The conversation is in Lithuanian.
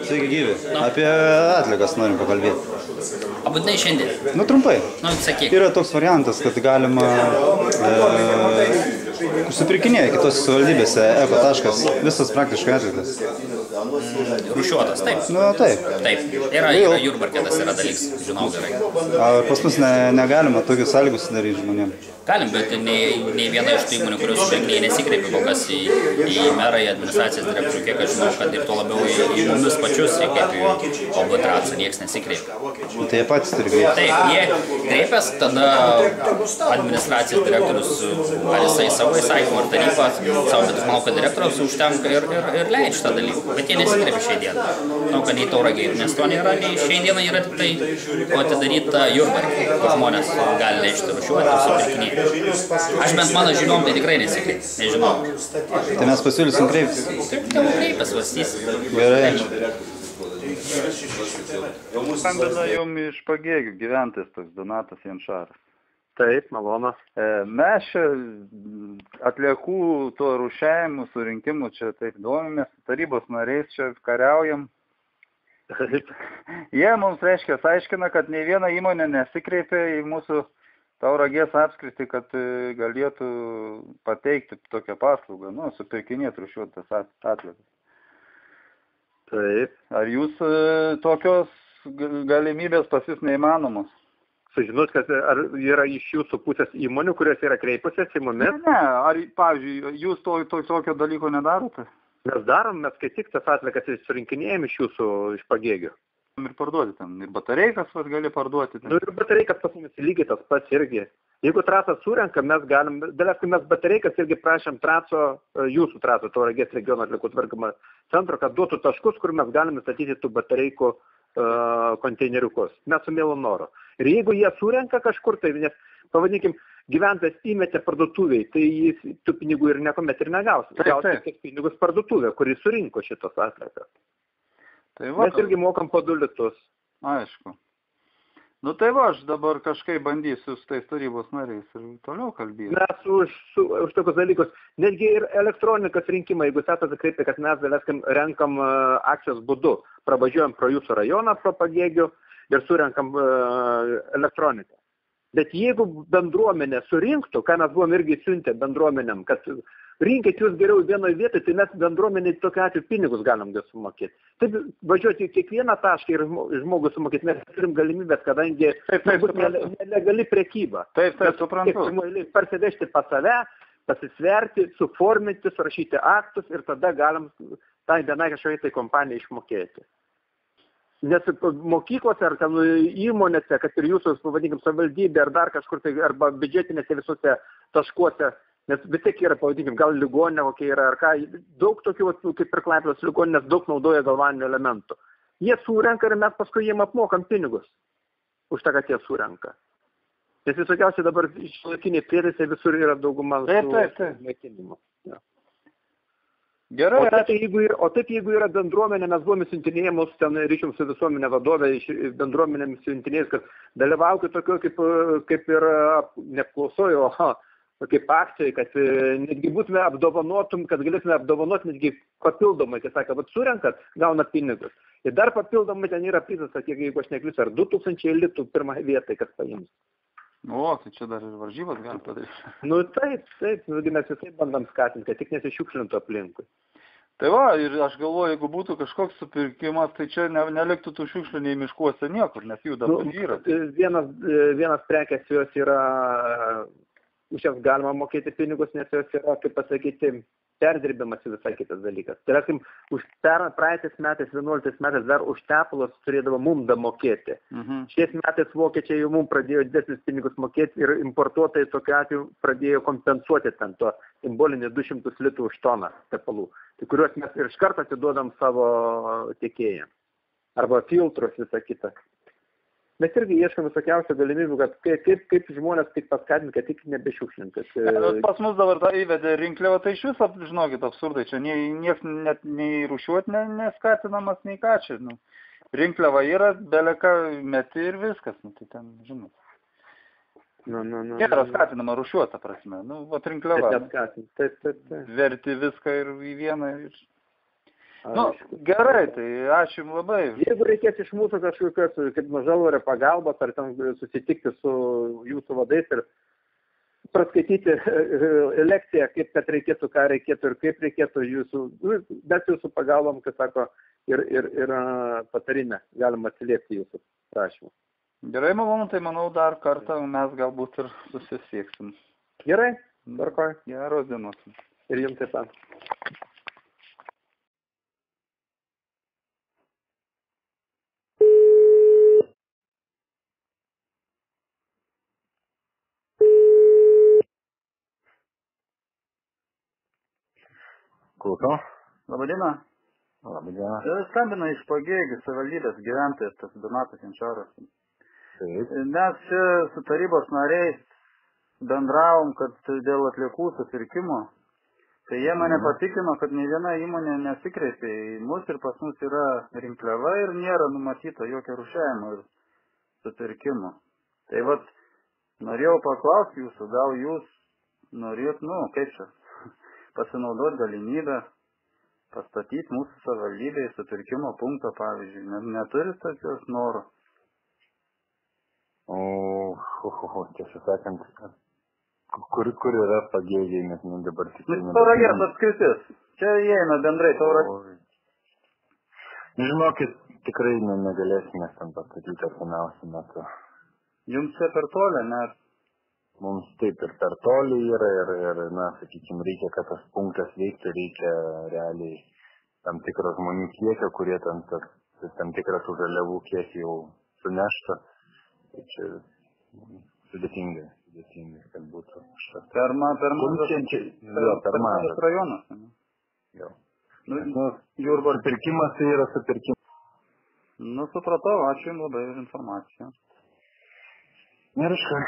Sveiki gyvi. Apie atliekas norim pakalbėti. O būtinai šiandien? Nu, trumpai. Nu, sakyk. Yra toks variantas, kad galima supirkinėja kitos savivaldybėse eko. Visas praktiškai atliekas. Rūšiuotas, taip. Nu, taip. Taip. Yra Jurbarke, tas yra dalykas, žinau gerai. Ar pas mus negalima tokius sąlygus sudaryti žmonėms? Galim, bet nei viena iš tų įmonių, kurios supirkinėja, nesikreipia kol kas į merą, į administracijos direktorių, kiek aš žinau, kad ir to labiau į mumis pačius, kaip į oblitraciją, niekas nesikreipia. Tai jie patys turi kreiptis. Taip, jie kreipias, tada administracijos direktorius, ar jisai savo įsakymą, ar tarybą, savo, bet aš manau, kad direktorius užtenka ir leidžia šitą dalyką, bet jie nesikreipia šiai dieną. Manau, kad nei Tauragėje, nes to nėra, nei šiai dieną yra tik tai atidaryta Jurbarke, kur žmonės gali leisti rūšiuoti ir supirkinėti. Aš bent mano žinom, tai tikrai nesikreip, nežinau. Tai mes pasiūlysim kreiptis. Taip, tavo kreipės, svarstysim. Gerai. Skambina jums iš Pagėgių gyventojas toks Donatas Jančaras. Taip, malonu. Mes čia atliekų to rūšiavimų, surinkimų čia taip domimės, tarybos nariais čia kariaujam. Jie mums reiškia aiškina, kad nei viena įmonė nesikreipia į mūsų Tauragės apskritį, kad galėtų pateikti tokią paslaugą, nu, supirkinėti rūšiuotas atliekas. Taip. Ar jūs tokios galimybės pas jūs neįmanomos? Sužinot, kad ar yra iš jūsų pusės įmonių, kurios yra kreipusios į mumis? Ne, ar, pavyzdžiui, jūs tokio dalyko nedarote? Mes darom, mes kai tik tas atliekas surinkinėjom iš jūsų, iš Pagėgių. Ir parduoti ten, ir batareikas gali parduoti. Nu, ir batareikas pas mumis lygiai tas pats irgi. Jeigu trasą surenkam, mes galim, dėlėskai mes batareikas irgi prašėm jūsų traso, Tauragės regiono atliekų tvarkymo centro, kad duotų taškus, kur mes galime statyti tų batareikų konteineriukus. Mes su mielu noru. Ir jeigu jie surenka kažkur, tai, nes, pavadinkim, gyventojas įmetė parduotuviai, tai jis tų pinigų ir niekuomet ir negaus. Gaus tik pinigus parduotuvė, kuris surinko šitos atliekas. Tai va, mes irgi mokam po 2 litus. Aišku. Nu tai va, aš dabar kažkaip bandysiu su tais tarybos nariais ir toliau kalbėti. Mes už tokius dalykus, netgi ir elektronikos rinkimai, jeigu esate kreipę, kad mes dėlėskim renkam akcijos būdu, pravažiuojam pro jūsų rajoną, pro Pagėgių ir surenkam elektroniką. Bet jeigu bendruomenė surinktų, ką mes buvom irgi siuntę bendruomenėm, kad rinkit jūs geriau vienoje vietoje, tai mes bendruomeniai tokiu atveju pinigus galim sumokėti. Taip važiuoti į kiekvieną tašką ir žmogų sumokėti, mes turim galimybės, kadangi bus nelegali prekyba. Taip, suprantu. Parsivežti pas save, pasisverti, suforminti, surašyti aktus ir tada galim tai vienai kažkokiai tai kompanijai išmokėti. Nes mokyklose ar ten įmonėse, kad ir jūsų, pavadinkim, savivaldybė ar dar kažkur tai, arba biudžetinėse visuose taškuose, nes vis tiek yra, pavadinkim, gal ligoninė kokia yra, ar ką, daug tokių, kaip ir Klaipėdos ligoninės, daug naudoja galvaninių elementų. Jie surenka ir mes paskui jiem apmokam pinigus už tą, kad jie surenka. Nes visokiausiai dabar šiuolaikiniai prietaisai visur yra dauguma naikinimo. Gerai. O taip, jeigu yra bendruomenė, mes buvome siuntinėjimus, ten ryšium su visuomenė vadovė, bendruomenėmis siuntinėjus, kad dalyvaukit tokio kaip ir neapklausojo, kaip akcijai, kad netgi būtume apdovanotum, kad galėtume apdovanoti netgi papildomai, kai sakė, vat surenkat, gauna pinigus. Ir dar papildomai ten yra prizas, jeigu aš neklysiu, ar 2000 litų pirmą vietą, kas paims. O, tai čia dar ir varžybas gali padaryti. Nu taip, mes visai bandam skatinti, kad tik nesišiukšlintų aplinkui. Tai va, ir aš galvoju, jeigu būtų kažkoks supirkimas, tai čia neliktų tų šiukšlių nei miškuose niekur, nes jų dabar yra. Vienas prekės jos yra, už jas galima mokėti pinigus, nes jos yra, kaip pasakyti, perdirbimas visai kitas dalykas. Tai yra, už praeitais metais, 11 metais dar už tepalus turėdavo mum damokėti. Šiais metais vokiečiai jau mum pradėjo didesnius pinigus mokėti ir importuotojai tokiu atveju pradėjo kompensuoti ten to simbolinį 200 litų už toną tepalų, tai kuriuos mes ir iš karto atiduodam savo tiekėjams. Arba filtrus visą kitą. Mes irgi ieškam visokiausių galimybių, kad kaip žmonės tik paskatinti, kad tik nebešiukšlintis. Pas mus dabar tą įvedė rinkliavą, tai iš viso, žinokit, absurdai, čia nieks net nei rūšiuoti neskatinamas, nei ką čia. Nu. Rinkliava yra, beleka meti ir viskas, nu, tai ten, žinot. Nėra skatinama rūšiuota prasme, nu, vat rinkliava. Taip. Verti viską ir į vieną. Ir... Nu, gerai, tai ačiū jums labai. Jeigu reikės iš mūsų kažkokios, kaip Žalvario pagalbos, ar ten susitikti su jūsų vadais ir praskaityti lekciją, kaip kad reikėtų, ką reikėtų ir kaip reikėtų jūsų, bet jūsų pagalbom, kaip sako, ir patarime galima atsiliepti jūsų prašymą. Gerai, malonu, tai manau dar kartą mes galbūt ir susisieksim. Gerai, tvarkoj. Geros dienos. Ir jums taip pat. Klausau? Labadiena. Labadiena. Skambina iš Pagėgių savivaldybės gyventojas, tas Donatas Jančaras. Taip. Mes čia su tarybos nariais bendravom, kad dėl atliekų supirkimo, tai jie mane patikino, kad nei viena įmonė nesikreipė į mus ir pas mus yra rinkliava ir nėra numatyta jokio rūšiavimo ir supirkimo. Tai vat, norėjau paklausti jūsų, gal jūs norėt, kaip čia, pasinaudoti galimybę pastatyti mūsų savivaldybėje supirkimo punktą, pavyzdžiui. Neturit tokios norų? Tiesą sakant, kur yra Pagėgiai, nes dabar tikrai Tauragės apskritis. Čia įeina bendrai Tauragės. Žinokit, tikrai negalėsime ten pastatyti artimiausiu metu. Jums čia per toli, nes mums taip ir per toli yra ir sakykime, reikia, kad tas punktas veiktų, reikia realiai tam tikro žmonių kiekio, kurie tam tikrą tų žaliavų kiekį jau suneštų. Tai čia sudėtingai, kad būtų šitą. Per mažas rajonas. Jau. Jurbarko supirkimas tai yra supirkimas. Supratau, ačiū jums labai už informaciją. Ir iš ką.